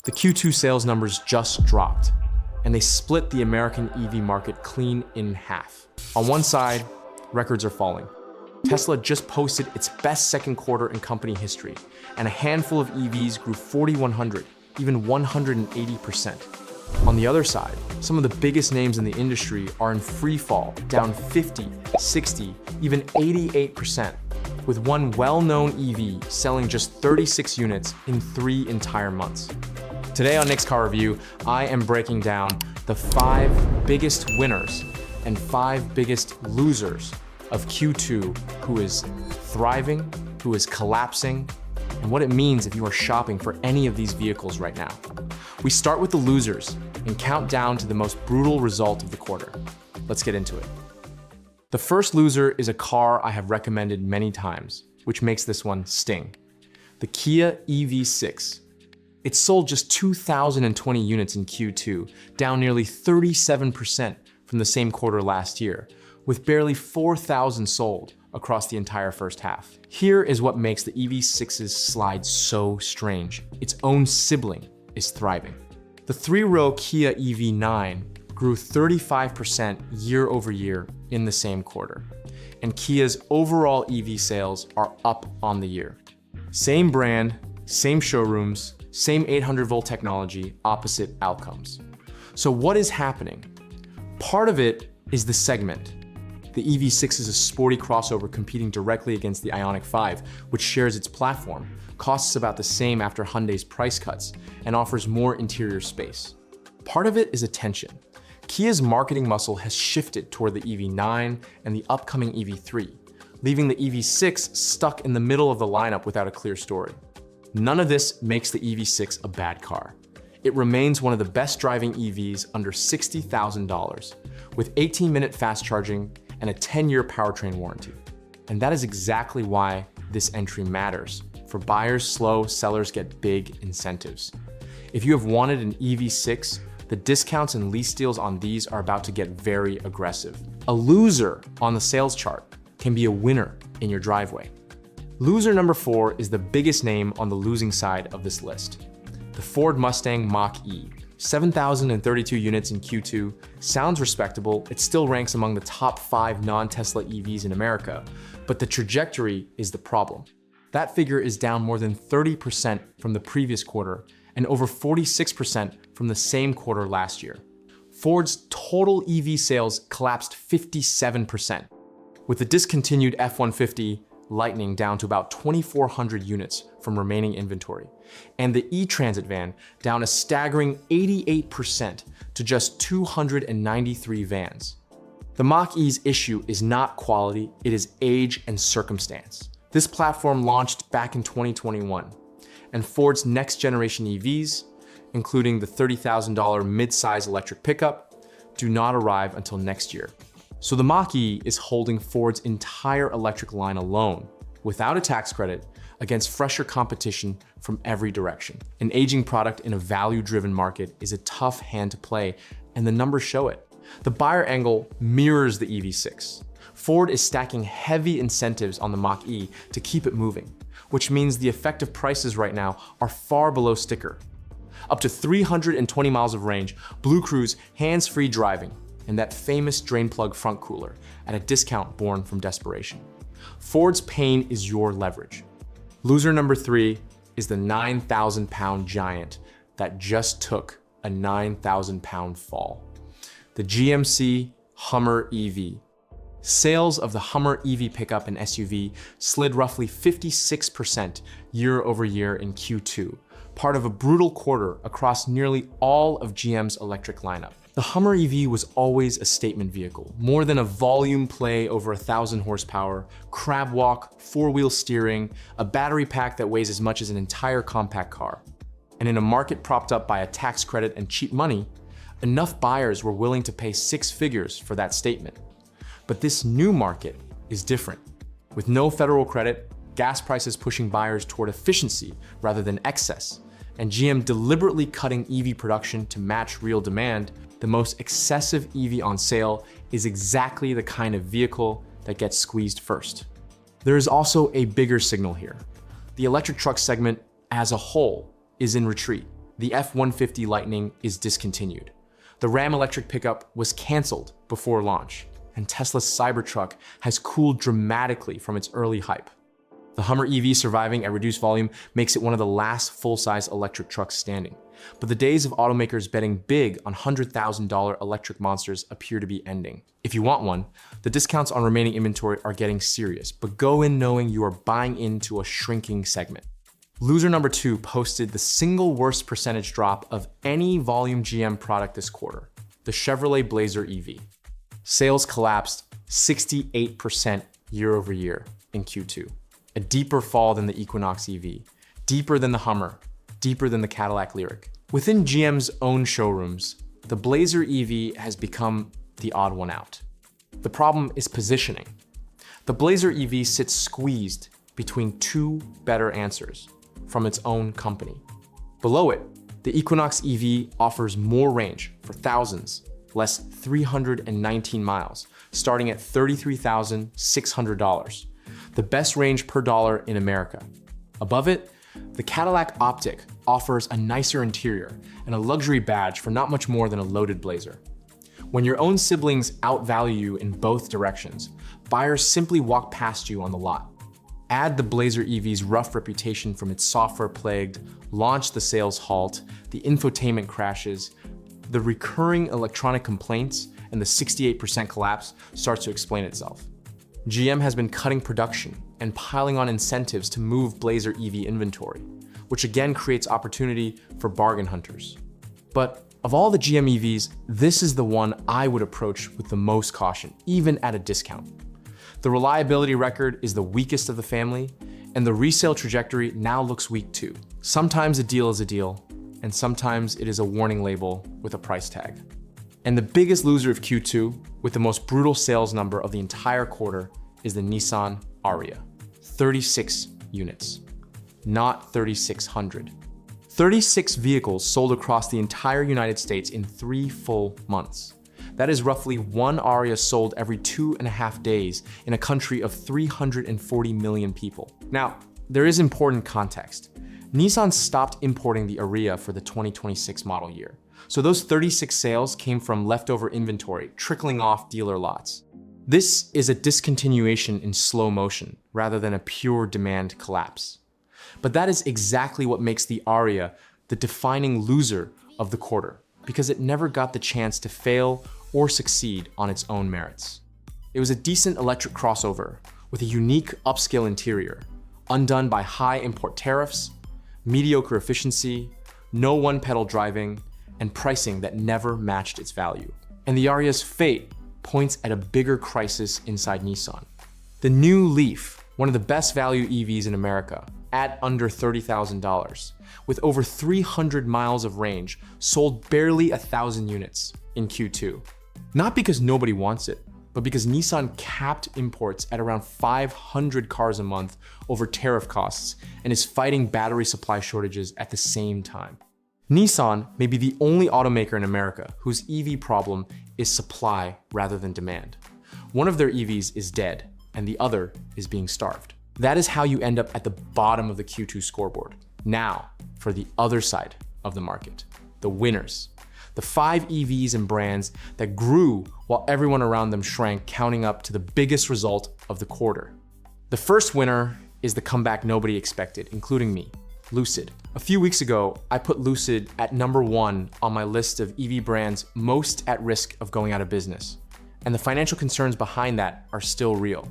The Q2 sales numbers just dropped, and they split the American EV market clean in half. On one side, records are falling. Tesla just posted its best second quarter in company history, and a handful of EVs grew 4,100, even 180%. On the other side, some of the biggest names in the industry are in free fall, down 50, 60, even 88%, with one well-known EV selling just 36 units in 3 entire months. Today on Nick's Car Review, I am breaking down the 5 biggest winners and 5 biggest losers of Q2, who is thriving, who is collapsing, and what it means if you are shopping for any of these vehicles right now. We start with the losers and count down to the most brutal result of the quarter. Let's get into it. The first loser is a car I have recommended many times, which makes this one sting. The Kia EV6. It sold just 2,020 units in Q2, down nearly 37% from the same quarter last year, with barely 4,000 sold across the entire first half. Here is what makes the EV6's slide so strange. Its own sibling is thriving. The 3-row Kia EV9 grew 35% year over year in the same quarter, and Kia's overall EV sales are up on the year. Same brand, same showrooms, same 800-volt technology, opposite outcomes. So what is happening? Part of it is the segment. The EV6 is a sporty crossover competing directly against the Ioniq 5, which shares its platform, costs about the same after Hyundai's price cuts, and offers more interior space. Part of it is attention. Kia's marketing muscle has shifted toward the EV9 and the upcoming EV3, leaving the EV6 stuck in the middle of the lineup without a clear story. None of this makes the EV6 a bad car. It remains one of the best driving EVs under $60,000, with 18-minute fast charging and a 10-year powertrain warranty. And that is exactly why this entry matters. For buyers slow, sellers get big incentives. If you have wanted an EV6, the discounts and lease deals on these are about to get very aggressive. A loser on the sales chart can be a winner in your driveway. Loser number 4 is the biggest name on the losing side of this list. The Ford Mustang Mach-E. 7,032 units in Q2 sounds respectable. It still ranks among the top 5 non-Tesla EVs in America, but the trajectory is the problem. That figure is down more than 30% from the previous quarter and over 46% from the same quarter last year. Ford's total EV sales collapsed 57%, with the discontinued F-150 Lightning down to about 2,400 units from remaining inventory, and the E-Transit van down a staggering 88% to just 293 vans. The Mach-E's issue is not quality, it is age and circumstance. This platform launched back in 2021, and Ford's next generation EVs, including the $30,000 mid-size electric pickup, do not arrive until next year. So the Mach-E is holding Ford's entire electric line alone, without a tax credit, against fresher competition from every direction. An aging product in a value-driven market is a tough hand to play, and the numbers show it. The buyer angle mirrors the EV6. Ford is stacking heavy incentives on the Mach-E to keep it moving, which means the effective prices right now are far below sticker. Up to 320 miles of range, Blue Cruise hands-free driving, and that famous drain plug front cooler at a discount born from desperation. Ford's pain is your leverage. Loser number 3 is the 9,000-pound giant that just took a 9,000-pound fall. The GMC Hummer EV. Sales of the Hummer EV pickup and SUV slid roughly 56% year over year in Q2, part of a brutal quarter across nearly all of GM's electric lineup. The Hummer EV was always a statement vehicle, more than a volume play over 1,000 horsepower, crab walk, 4-wheel steering, a battery pack that weighs as much as an entire compact car. And in a market propped up by a tax credit and cheap money, enough buyers were willing to pay 6 figures for that statement. But this new market is different. With no federal credit, gas prices pushing buyers toward efficiency rather than excess, and GM deliberately cutting EV production to match real demand, the most excessive EV on sale is exactly the kind of vehicle that gets squeezed first. There is also a bigger signal here. The electric truck segment as a whole is in retreat. The F-150 Lightning is discontinued. The Ram electric pickup was canceled before launch, and Tesla's Cybertruck has cooled dramatically from its early hype. The Hummer EV surviving at reduced volume makes it one of the last full-size electric trucks standing. But the days of automakers betting big on $100,000 electric monsters appear to be ending. If you want one, the discounts on remaining inventory are getting serious, but go in knowing you are buying into a shrinking segment. Loser number 2 posted the single worst percentage drop of any volume GM product this quarter, the Chevrolet Blazer EV. Sales collapsed 68% year over year in Q2. A deeper fall than the Equinox EV, deeper than the Hummer, deeper than the Cadillac Lyriq. Within GM's own showrooms, the Blazer EV has become the odd one out. The problem is positioning. The Blazer EV sits squeezed between two better answers from its own company. Below it, the Equinox EV offers more range for thousands, less 319 miles, starting at $33,600. The best range per dollar in America. Above it, the Cadillac Optiq offers a nicer interior and a luxury badge for not much more than a loaded Blazer. When your own siblings outvalue you in both directions, buyers simply walk past you on the lot. Add the Blazer EV's rough reputation from its software-plagued, launch the sales halt, the infotainment crashes, the recurring electronic complaints, and the 68% collapse starts to explain itself. GM has been cutting production and piling on incentives to move Blazer EV inventory, which again creates opportunity for bargain hunters. But of all the GM EVs, this is the one I would approach with the most caution, even at a discount. The reliability record is the weakest of the family, and the resale trajectory now looks weak too. Sometimes a deal is a deal, and sometimes it is a warning label with a price tag. And the biggest loser of Q2, with the most brutal sales number of the entire quarter, is the Nissan Ariya. 36 units, not 3,600. 36 vehicles sold across the entire United States in 3 full months. That is roughly one Ariya sold every 2.5 days in a country of 340 million people. Now, there is important context. Nissan stopped importing the Ariya for the 2026 model year. So those 36 sales came from leftover inventory trickling off dealer lots. This is a discontinuation in slow motion rather than a pure demand collapse. But that is exactly what makes the Ariya the defining loser of the quarter, because it never got the chance to fail or succeed on its own merits. It was a decent electric crossover with a unique upscale interior, undone by high import tariffs, mediocre efficiency, no one-pedal driving, and pricing that never matched its value. And the Ariya's fate points at a bigger crisis inside Nissan. The new Leaf, one of the best value EVs in America, at under $30,000, with over 300 miles of range, sold barely 1,000 units in Q2. Not because nobody wants it, but because Nissan capped imports at around 500 cars a month over tariff costs and is fighting battery supply shortages at the same time. Nissan may be the only automaker in America whose EV problem is supply rather than demand. One of their EVs is dead, and the other is being starved. That is how you end up at the bottom of the Q2 scoreboard. Now, for the other side of the market, the winners. The 5 EVs and brands that grew while everyone around them shrank, counting up to the biggest result of the quarter. The first winner is the comeback nobody expected, including me, Lucid. A few weeks ago, I put Lucid at number 1 on my list of EV brands most at risk of going out of business. And the financial concerns behind that are still real.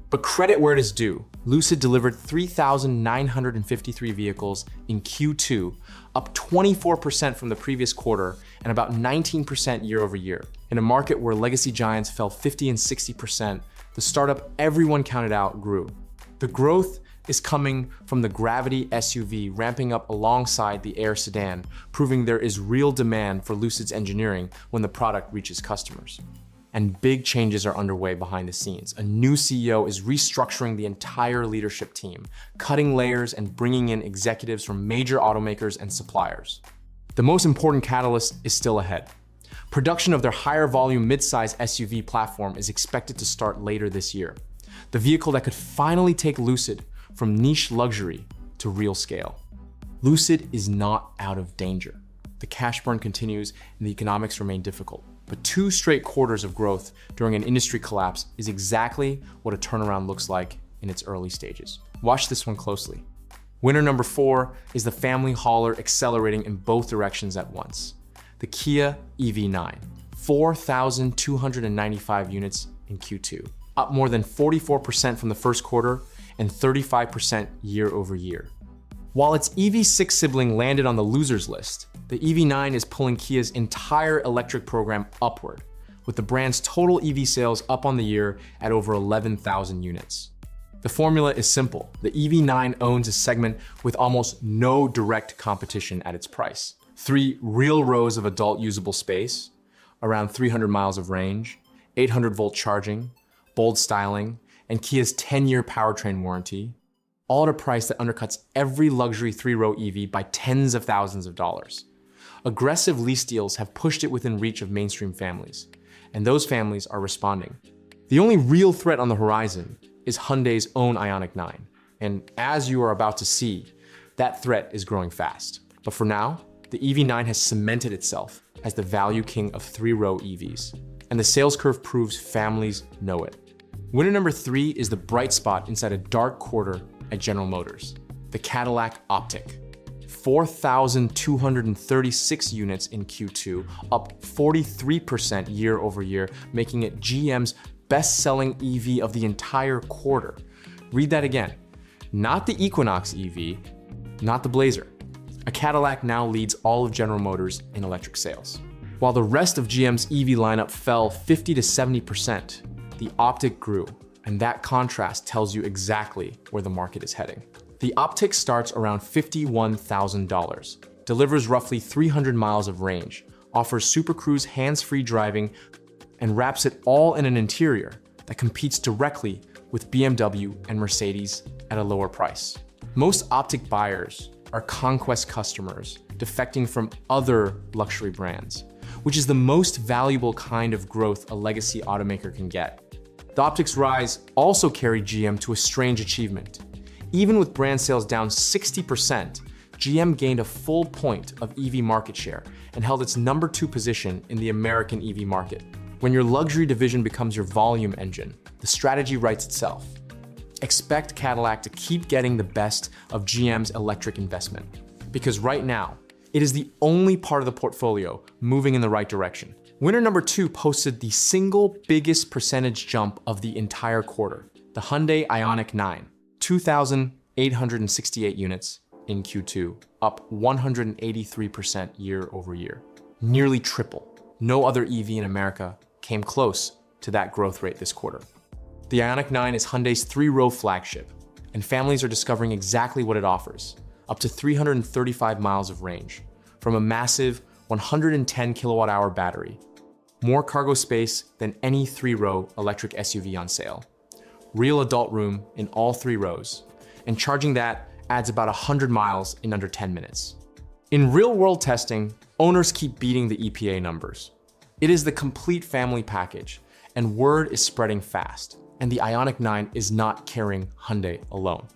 But credit where it is due. Lucid delivered 3,953 vehicles in Q2, up 24% from the previous quarter and about 19% year over year. In a market where legacy giants fell 50 and 60%, the startup everyone counted out grew. The growth is coming from the Gravity SUV ramping up alongside the Air sedan, proving there is real demand for Lucid's engineering when the product reaches customers. And big changes are underway behind the scenes. A new CEO is restructuring the entire leadership team, cutting layers and bringing in executives from major automakers and suppliers. The most important catalyst is still ahead. Production of their higher volume midsize SUV platform is expected to start later this year. The vehicle that could finally take Lucid from niche luxury to real scale. Lucid is not out of danger. The cash burn continues and the economics remain difficult. But 2 straight quarters of growth during an industry collapse is exactly what a turnaround looks like in its early stages. Watch this one closely. Winner number 4 is the family hauler accelerating in both directions at once. The Kia EV9, 4,295 units in Q2, up more than 44% from the first quarter and 35% year over year. While its EV6 sibling landed on the losers list, the EV9 is pulling Kia's entire electric program upward, with the brand's total EV sales up on the year at over 11,000 units. The formula is simple. The EV9 owns a segment with almost no direct competition at its price. 3 real rows of adult usable space, around 300 miles of range, 800-volt charging, bold styling, and Kia's 10-year powertrain warranty, all at a price that undercuts every luxury 3-row EV by tens of thousands of dollars. Aggressive lease deals have pushed it within reach of mainstream families, and those families are responding. The only real threat on the horizon is Hyundai's own Ioniq 9, and as you are about to see, that threat is growing fast. But for now, the EV9 has cemented itself as the value king of 3-row EVs, and the sales curve proves families know it. Winner number 3 is the bright spot inside a dark quarter at General Motors, the Cadillac Optiq. 4,236 units in Q2, up 43% year over year, making it GM's best-selling EV of the entire quarter. Read that again. Not the Equinox EV, not the Blazer. A Cadillac now leads all of General Motors in electric sales. While the rest of GM's EV lineup fell 50 to 70%, the Optiq grew, and that contrast tells you exactly where the market is heading. The Optiq starts around $51,000, delivers roughly 300 miles of range, offers Super Cruise hands-free driving, and wraps it all in an interior that competes directly with BMW and Mercedes at a lower price. Most Optiq buyers are conquest customers defecting from other luxury brands, which is the most valuable kind of growth a legacy automaker can get. The Optiq's rise also carried GM to a strange achievement. Even with brand sales down 60%, GM gained a full point of EV market share and held its number 2 position in the American EV market. When your luxury division becomes your volume engine, the strategy writes itself. Expect Cadillac to keep getting the best of GM's electric investment, because right now, it is the only part of the portfolio moving in the right direction. Winner number 2 posted the single biggest percentage jump of the entire quarter, the Hyundai Ioniq 9, 2,868 units in Q2, up 183% year over year. Nearly triple. No other EV in America came close to that growth rate this quarter. The Ioniq 9 is Hyundai's 3-row flagship, and families are discovering exactly what it offers, up to 335 miles of range, from a massive 110 kilowatt-hour battery, more cargo space than any 3-row electric SUV on sale, real adult room in all 3 rows, and charging that adds about 100 miles in under 10 minutes. In real-world testing, owners keep beating the EPA numbers. It is the complete family package, and word is spreading fast, and the Ioniq 9 is not carrying Hyundai alone.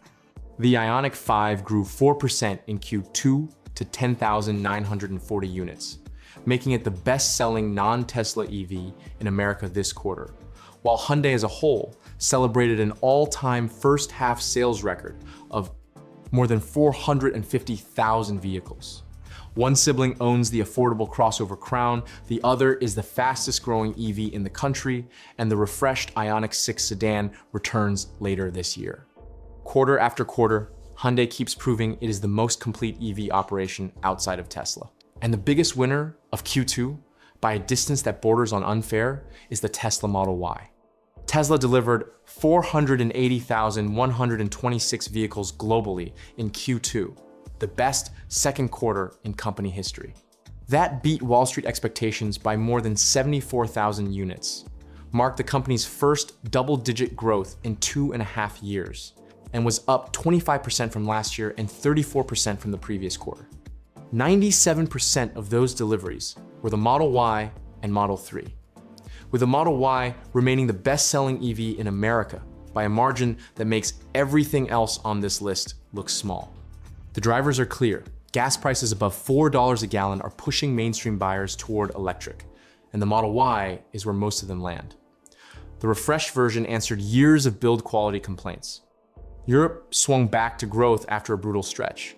The Ioniq 5 grew 4% in Q2 to 10,940 units, making it the best-selling non-Tesla EV in America this quarter, while Hyundai as a whole celebrated an all-time first-half sales record of more than 450,000 vehicles. One sibling owns the affordable crossover Crown, the other is the fastest-growing EV in the country, and the refreshed Ioniq 6 sedan returns later this year. Quarter after quarter, Hyundai keeps proving it is the most complete EV operation outside of Tesla. And the biggest winner of Q2, by a distance that borders on unfair, is the Tesla Model Y. Tesla delivered 480,126 vehicles globally in Q2, the best second quarter in company history. That beat Wall Street expectations by more than 74,000 units, marked the company's first double-digit growth in 2.5 years, and was up 25% from last year and 34% from the previous quarter. 97% of those deliveries were the Model Y and Model 3, with the Model Y remaining the best-selling EV in America by a margin that makes everything else on this list look small. The drivers are clear. Gas prices above $4 a gallon are pushing mainstream buyers toward electric, and the Model Y is where most of them land. The refreshed version answered years of build quality complaints. Europe swung back to growth after a brutal stretch,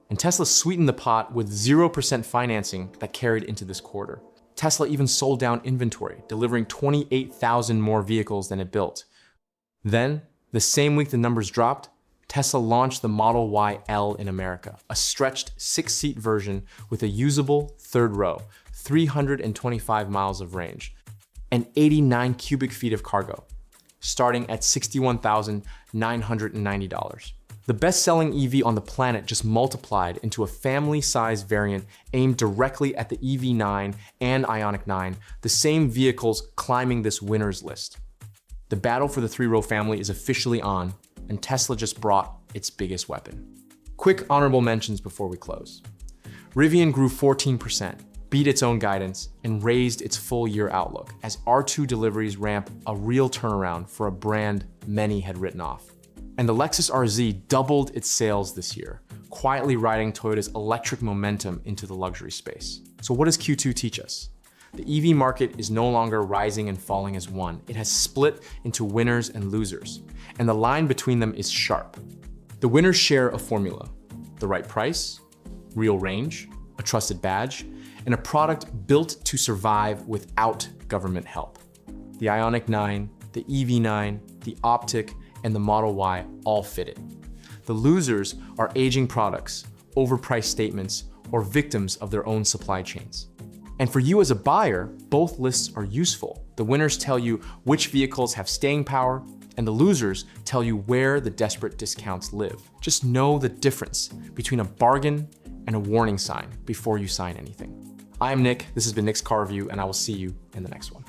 and Tesla sweetened the pot with 0% financing that carried into this quarter. Tesla even sold down inventory, delivering 28,000 more vehicles than it built. Then, the same week the numbers dropped, Tesla launched the Model Y L in America, a stretched 6-seat version with a usable third row, 325 miles of range, and 89 cubic feet of cargo, starting at $61,990. The best-selling EV on the planet just multiplied into a family-size variant aimed directly at the EV9 and Ioniq 9, the same vehicles climbing this winner's list. The battle for the three-row family is officially on, and Tesla just brought its biggest weapon. Quick honorable mentions before we close. Rivian grew 14%, beat its own guidance, and raised its full-year outlook as R2 deliveries ramp a real turnaround for a brand many had written off. And the Lexus RZ doubled its sales this year, quietly riding Toyota's electric momentum into the luxury space. So what does Q2 teach us? The EV market is no longer rising and falling as one. It has split into winners and losers, and the line between them is sharp. The winners share a formula: the right price, real range, a trusted badge, and a product built to survive without government help. The Ioniq 9, the EV9, the Optiq, and the Model Y all fit it. The losers are aging products, overpriced statements, or victims of their own supply chains. And for you as a buyer, both lists are useful. The winners tell you which vehicles have staying power, and the losers tell you where the desperate discounts live. Just know the difference between a bargain and a warning sign before you sign anything. I'm Nick, this has been Nick's Car Review, and I will see you in the next one.